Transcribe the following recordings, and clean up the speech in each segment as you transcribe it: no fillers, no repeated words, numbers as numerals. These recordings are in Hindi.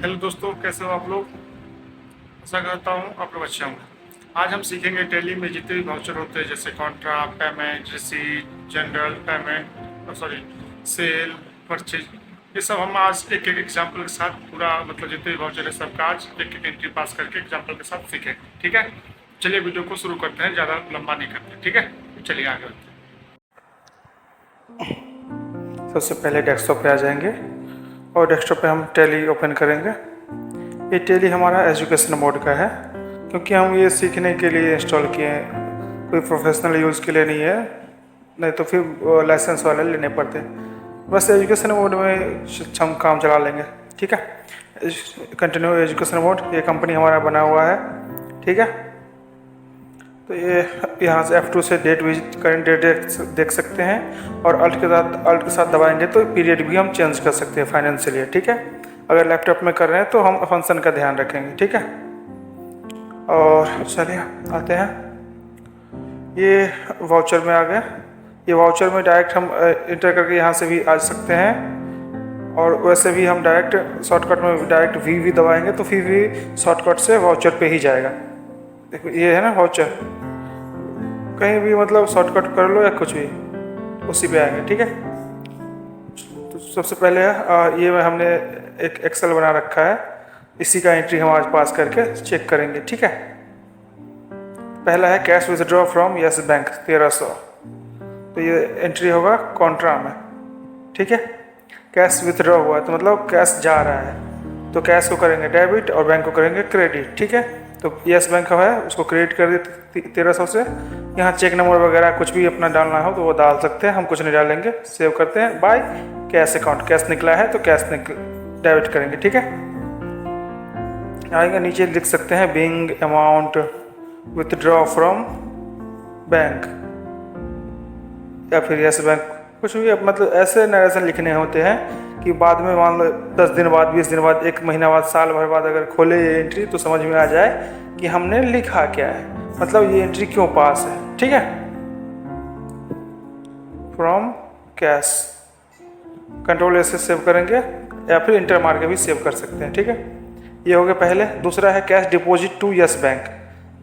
हेलो दोस्तों, कैसे हो आप लोग। आशा करता हूँ आप लोग अच्छे होंगे। आज हम सीखेंगे टैली में जितने भी वाउचर होते हैं, जैसे contra, payment, receipt, journal payment, sorry sale, purchase. ये सब हम आज एक एक एग्जाम्पल के साथ पूरा मतलब जितने भी वाउचर है सबका आज एक एक एंट्री पास करके एग्जाम्पल के साथ सीखेंगे। ठीक है, चलिए वीडियो को शुरू करते हैं, ज़्यादा लंबा नहीं करते। ठीक है, चलिए आगे बढ़ते हैं। सबसे पहले डेस्कटॉप पे आ जाएंगे और डेस्कटॉप पे हम टैली ओपन करेंगे। ये टैली हमारा एजुकेशन मोड का है, क्योंकि हम ये सीखने के लिए इंस्टॉल किए हैं, कोई प्रोफेशनल यूज़ के लिए नहीं है, नहीं तो फिर लाइसेंस वाले लेने पड़ते। बस एजुकेशन मोड में हम काम चला लेंगे। ठीक है, कंटिन्यू एजुकेशन मोड, ये कंपनी हमारा बना हुआ है। ठीक है, तो ये यहाँ से F2 से डेट विजिट करेंट डेट देख सकते हैं, और अल्ट के साथ दबाएंगे तो पीरियड भी हम चेंज कर सकते हैं फाइनेंशियल ईयर। ठीक है, अगर लैपटॉप में कर रहे हैं तो हम फंक्शन का ध्यान रखेंगे। ठीक है, और चलिए आते हैं, ये वाउचर में आ गए। ये वाउचर में डायरेक्ट हम इंटर करके यहाँ से भी आ सकते हैं, और वैसे भी हम डायरेक्ट शॉर्टकट में डायरेक्ट वी दबाएंगे तो फिर भी शॉर्टकट से वाउचर पे ही जाएगा। देखो ये है ना वाउचर, कहीं भी मतलब शॉर्टकट कर लो या कुछ भी उसी पे आएंगे। ठीक है, तो सबसे पहले ये हमने एक एक्सेल बना रखा है, इसी का एंट्री हम आज पास करके चेक करेंगे। ठीक है, पहला है cash withdraw from yes bank 1300, तो ये एंट्री होगा कॉन्ट्रा में। ठीक है, कैश विथड्रॉ हुआ तो मतलब कैश जा रहा है, तो कैश को करेंगे डेबिट और बैंक को करेंगे क्रेडिट। ठीक है, तो यस बैंक है उसको क्रेडिट कर दिए 1300 से। यहाँ चेक नंबर वगैरह कुछ भी अपना डालना हो तो वो डाल सकते हैं, हम कुछ नहीं डालेंगे। सेव करते हैं बाय कैश अकाउंट, कैश निकला है तो कैश डेबिट करेंगे। ठीक है, आएंगे नीचे लिख सकते हैं Bing amount withdraw from bank या फिर यस बैंक, कुछ भी मतलब ऐसे नरेशन लिखने होते हैं कि बाद में मान लो 10 दिन बाद, 20 दिन बाद, 1 महीना बाद, साल भर बाद अगर खोले ये एंट्री तो समझ में आ जाए कि हमने लिखा क्या है, मतलब ये एंट्री क्यों पास है। ठीक है, फ्रॉम कैश कंट्रोल से सेव करेंगे या फिर इंटर मार के भी सेव कर सकते हैं। ठीक है, ये हो गया पहले। दूसरा है cash deposit to Yes Bank,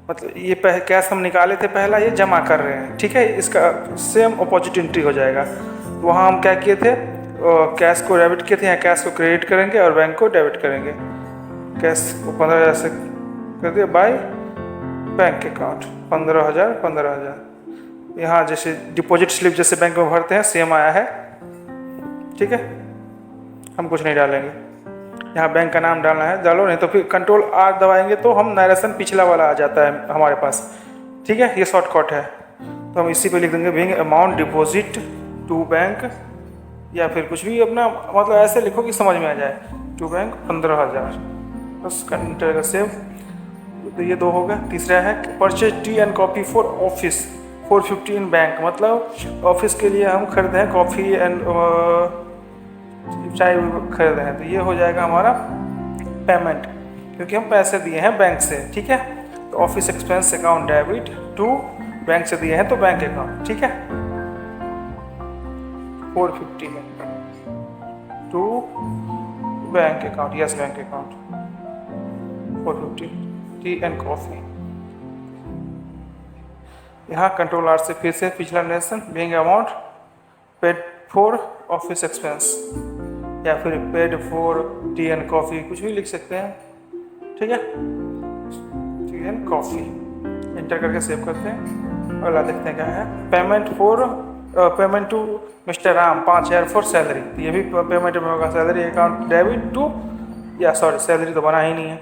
मतलब ये कैश हम निकाले थे पहला, ये जमा कर रहे हैं। ठीक है, इसका सेम अपोजिट एंट्री हो जाएगा। वहाँ हम क्या किए थे, कैश को डेबिट किए थे, यहाँ कैश को क्रेडिट करेंगे और बैंक को डेबिट करेंगे। कैश को 15,000 से कर दिया बाय बैंक अकाउंट 15,000। यहाँ जैसे डिपॉजिट स्लिप जैसे बैंक में भरते हैं सेम आया है। ठीक है, हम कुछ नहीं डालेंगे, यहाँ बैंक का नाम डालना है डालो, नहीं तो फिर कंट्रोल आर दबाएंगे तो हम नरेशन पिछला वाला आ जाता है हमारे पास। ठीक है, ये शॉर्टकट है, तो हम इसी पे लिख देंगे being amount deposit to bank, या फिर कुछ भी अपना मतलब ऐसे लिखो कि समझ में आ जाए, टू बैंक 15,000, बस कंटर का सेव। तो ये 2 हो गया। तीसरा है purchase T and coffee for office 450 in bank, मतलब ऑफिस के लिए हम खरीदे हैं कॉफ़ी एंड चाय खरीदे हैं, तो ये हो जाएगा हमारा पेमेंट, क्योंकि हम पैसे दिए हैं बैंक से। ठीक है, तो office expense account debit to bank से दिए हैं तो बैंक अकाउंट। ठीक है, 450 में to bank account, Yes Bank account 450 tea and coffee. यहाँ कंट्रोल आर से फिर से पिछला lesson being amount paid for office expense या फिर paid for tea and coffee, कुछ भी लिख सकते हैं। ठीक है, टी एंड कॉफ़ी इंटर करके सेव करते हैं। अगला देखते हैं क्या है, payment to mister Ram 5,000 for salary, तो ये भी पेमेंट में होगा। सैलरी अकाउंट डेबिट टू, या सॉरी सैलरी तो बना ही नहीं है,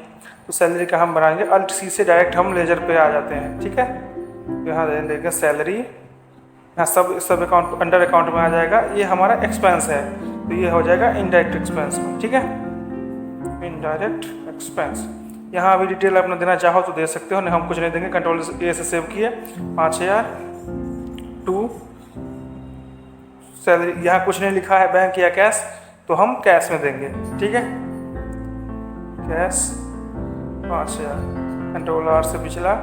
तो सैलरी का हम बनाएंगे अल्ट सी से, डायरेक्ट हम लेजर पे आ जाते हैं। ठीक है, यहाँ देंगे सैलरी, यहाँ सब अकाउंट अंडर अकाउंट में आ जाएगा। ये हमारा एक्सपेंस है तो ये हो जाएगा इनडायरेक्ट एक्सपेंस में। ठीक है, इनडायरेक्ट एक्सपेंस, यहाँ अभी डिटेल अपना देना चाहो तो दे सकते हो, नहीं हम कुछ नहीं देंगे। कंट्रोल ए से सेव किए 5,000 टू सैलरी, यहाँ कुछ नहीं लिखा है बैंक या कैश, तो हम कैश में देंगे। ठीक है, कैश 5,000, कंट्रोल आर से पिछला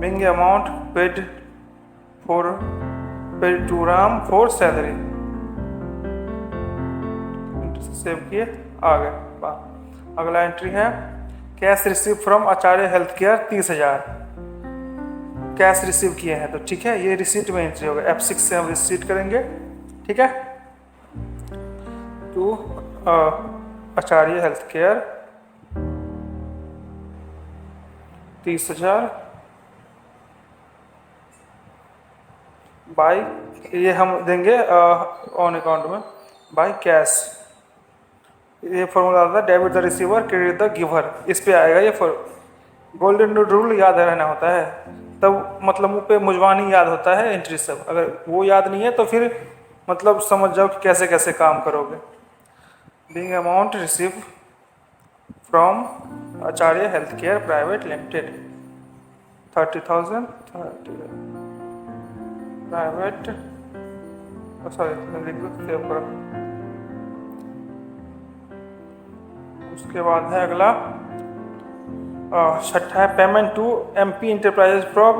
being amount paid to Ram for salary, save किए आ गए। अगला एंट्री है cash receive from Acharya health care 30,000 cash receive किए हैं, तो ठीक है, ये रिसीट में एंट्री होगा। F6 से हम रिसीट करेंगे, ठीक है। To Acharya health care 30,000 by, ये हम देंगे ऑन अकाउंट में बाय कैश। ये फॉर्मूला आता है debit the receiver credit the giver, इस पे आएगा ये गोल्डन रूल याद रहना होता है, तब मतलब मुँह पे मुजबानी याद होता है एंट्री सब। अगर वो याद नहीं है तो फिर मतलब समझ जाओ कि कैसे कैसे काम करोगे। Being amount receive from Acharya health care private limited 30,000 private, sorry save करो। उसके बाद है अगला छठा है payment to MP enterprises from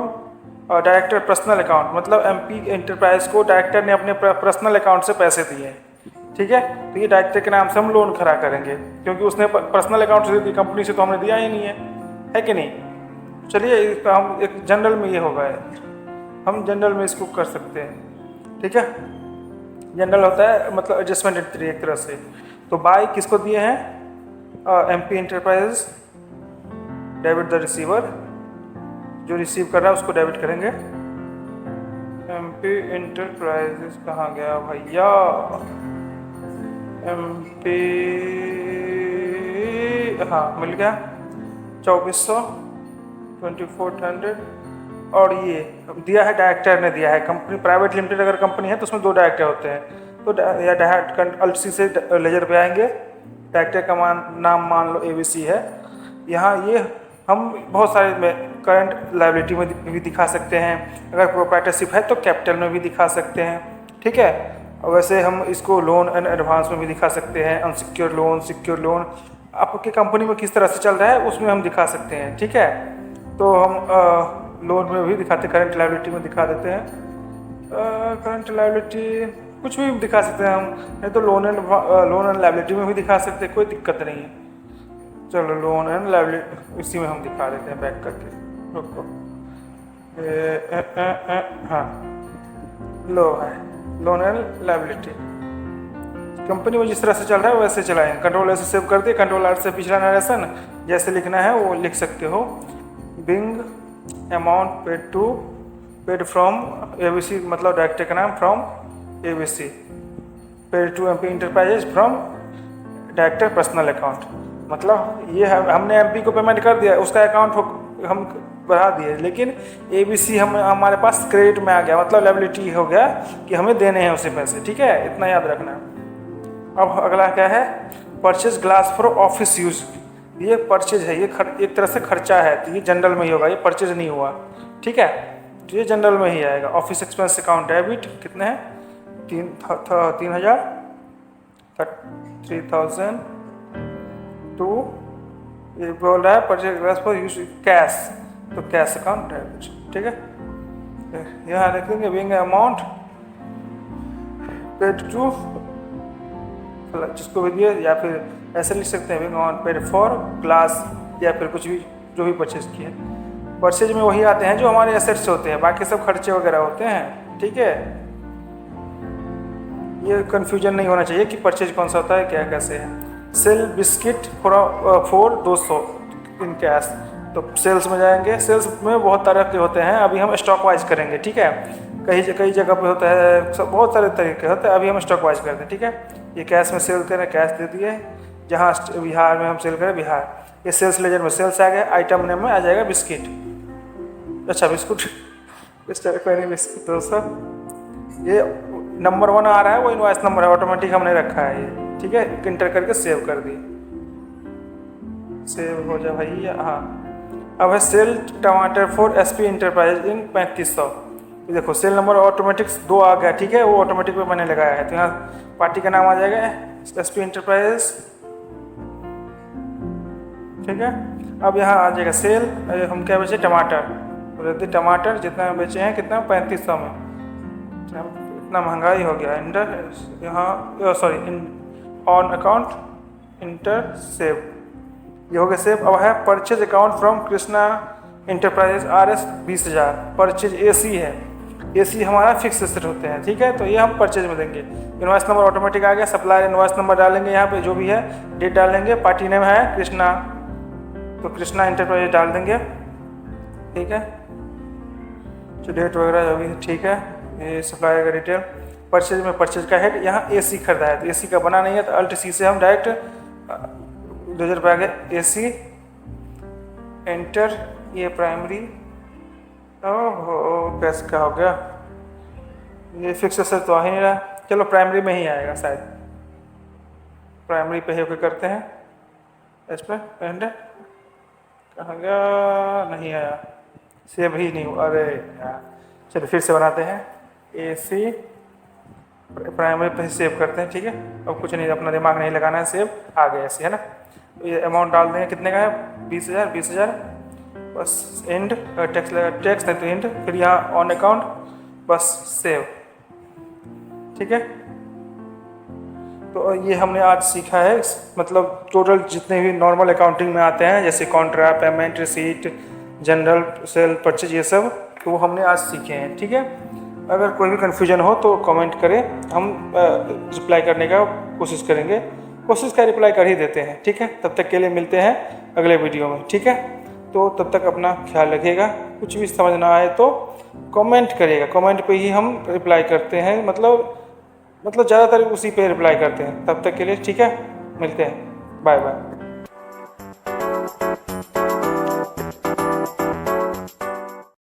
director personal account, मतलब MP इंटरप्राइज को डायरेक्टर ने अपने पर्सनल अकाउंट से पैसे दिए, ठीक है। तो ये डायरेक्टर के नाम से हम लोन खड़ा करेंगे, क्योंकि उसने पर्सनल अकाउंट से दी, कंपनी से तो हमने दिया ही नहीं है कि नहीं। चलिए हम एक जनरल में ये होगा, हम जनरल में इसको कर सकते हैं, ठीक है। जनरल होता है मतलब एडजस्टमेंट एंट्री एक तरह से। तो बाय किसको दिए हैं MP enterprises, debit the receiver, जो रिसीव कर रहा है उसको डेबिट करेंगे। MP इंटरप्राइजेज कहाँ गया भैया, MP हाँ मिल गया 2400 2400। और ये दिया है डायरेक्टर ने दिया है, कंपनी प्राइवेट लिमिटेड अगर कंपनी है तो उसमें 2 डायरेक्टर होते हैं, तो या डायरेक्ट अल्सी से लेजर पे आएंगे, डायरेक्टर का नाम मान लो ABC है। यहाँ ये हम बहुत सारे करंट लायबिलिटी में भी दिखा सकते हैं, अगर प्रोप्राइटरशिप है तो कैपिटल में भी दिखा सकते हैं, ठीक है। और वैसे हम इसको लोन एंड एडवांस में भी दिखा सकते हैं, अनसिक्योर लोन, सिक्योर लोन, आपकी कंपनी में किस तरह से चल रहा है उसमें हम दिखा सकते हैं, ठीक है। तो हम लोन में भी दिखाते, करंट लायबिलिटी में दिखा देते हैं, करंट लायबिलिटी कुछ भी दिखा सकते हैं हम, नहीं तो लोन एंड लायबिलिटी में भी दिखा सकते हैं, कोई दिक्कत नहीं है। चलो लोन एंड लायबिलिटी इसी में हम दिखा देते हैं बैक करके, रुको हाँ लो है लोन एंड लायबिलिटी। कंपनी में जिस तरह से चल रहा है वैसे चलाएं, कंट्रोल से सेव कर दिए, कंट्रोल आर से पिछला नरेशन जैसे लिखना है वो लिख सकते हो। Being amount paid from ABC, मतलब डायरेक्टर का नाम from ABC, paid to MP enterprises from director personal account, मतलब ये हमने MP को पेमेंट कर दिया, उसका अकाउंट हम बढ़ा दिए, लेकिन ABC हमारे पास क्रेडिट में आ गया, मतलब लायबिलिटी हो गया कि हमें देने हैं उसे पैसे, ठीक है, इतना याद रखना। अब अगला क्या है, purchase glass for office use, ये परचेज है, ये एक तरह से खर्चा है, तो ये जनरल में ही होगा, ये परचेज नहीं हुआ, ठीक है, तो ये जनरल में ही आएगा। ऑफिस एक्सपेंस अकाउंट डेबिट कितने हैं 3,000 3,000 टू, ये बोल रहा है purchase glass for use cash, तो कैश अकाउंट डेबिट, ठीक है। यहाँ लिखेंगे बिंग अमाउंट पेड टू, जिसको भी दिए, या फिर ऐसे लिख सकते हैं Bing amount paid for glass, या फिर कुछ भी जो भी परचेज किए। परचेज में वही आते हैं जो हमारे एसेट्स होते हैं, बाकी सब खर्चे वगैरह होते हैं, ठीक है। ये कन्फ्यूजन नहीं होना चाहिए कि परचेज कौन सा होता है, क्या कैसे है। Sale biscuit for 200 in cash, तो सेल्स में जाएंगे, सेल्स में बहुत तरह के होते हैं, अभी हम स्टॉक वाइज करेंगे, ठीक है। कई जगह पे होता है, बहुत सारे तरीके होते हैं, अभी हम स्टॉक वाइज करते हैं, ठीक है। ये कैश में सेल करें, कैश दे दिए, जहाँ बिहार में हम सेल करें बिहार, ये सेल्स लेजर में सेल्स आ गया, आइटम नेम में आ जाएगा बिस्किट, अच्छा बिस्कुट, इस तरह कोई नहीं बिस्किट 200। ये नंबर 1 आ रहा है, वो इनवॉइस नंबर है, ऑटोमेटिक हमने रखा है ये, ठीक है, इंटर करके सेव कर दिए, सेव हो जाए भैया। हाँ अब है सेल टमाटर फॉर SP इंटरप्राइज इन 3500, देखो सेल नंबर ऑटोमेटिक 2 आ गया, ठीक है, वो ऑटोमेटिक में मैंने लगाया है, तो यहाँ पार्टी का नाम आ जाएगा SP इंटरप्राइज, ठीक है। अब यहाँ आ जाएगा सेल, हम क्या बेचे टमाटर, टमाटर जितना बेचे हैं कितना 3500 में, इतना महंगाई हो गया, इंटर यहाँ sorry on account inter save, ये हो गया सेव। अब है purchase account from Krishna enterprises RS 20,000। Purchase AC है, AC हमारा फिक्स एसेट होते हैं, ठीक है। तो ये हम परचेज में देंगे। इनवॉइस नंबर ऑटोमेटिक आ गया, सप्लायर इनवॉइस नंबर डालेंगे यहाँ पे जो भी है, डेट डालेंगे, पार्टी नेम है कृष्णा, तो कृष्णा इंटरप्राइजेज डाल देंगे, ठीक है। जो डेट वगैरह जो भी है ठीक है। ये सप्लायर का डिटेल, परचेज में परचेज का हेड, यहाँ AC खरीदा है तो AC का बना नहीं है तो Alt C से हम डायरेक्ट 2000 रुपये आ गया AC एंटर। ये प्राइमरी, ओहो कैसे का हो गया, ये फिक्स एसेट तो आ ही नहीं रहा। चलो प्राइमरी में ही आएगा शायद, प्राइमरी पे होकर करते हैं इस पर एंड, कहाँ गया, नहीं आया, सेव ही नहीं हुआ, अरे यार। चलो फिर से बनाते हैं, AC प्राइमरी पे सेव करते हैं, ठीक है। अब कुछ नहीं, अपना दिमाग नहीं लगाना है, सेव आ गया ऐसे, है ना। तो ये अमाउंट डाल देंगे, कितने का है, 20,000 बस। एंड टैक्स लगा, टैक्स नहीं तो एंड, फिर यहाँ ऑन अकाउंट, बस सेव, ठीक है। तो ये हमने आज सीखा है, मतलब टोटल जितने भी नॉर्मल अकाउंटिंग में आते हैं जैसे contra, payment, receipt, journal, sale, purchase, ये सब तो वो हमने आज सीखे हैं, ठीक है। अगर कोई भी कन्फ्यूजन हो तो कमेंट करें, हम रिप्लाई करने का कोशिश करेंगे, कोशिश का रिप्लाई कर ही देते हैं, ठीक है। तब तक के लिए मिलते हैं अगले वीडियो में, ठीक है। तो तब तक अपना ख्याल रखिएगा, कुछ भी समझ ना आए तो कमेंट करिएगा, कमेंट पे ही हम रिप्लाई करते हैं, मतलब ज़्यादातर उसी पे रिप्लाई करते हैं। तब तक के लिए ठीक है, मिलते हैं, बाय बाय।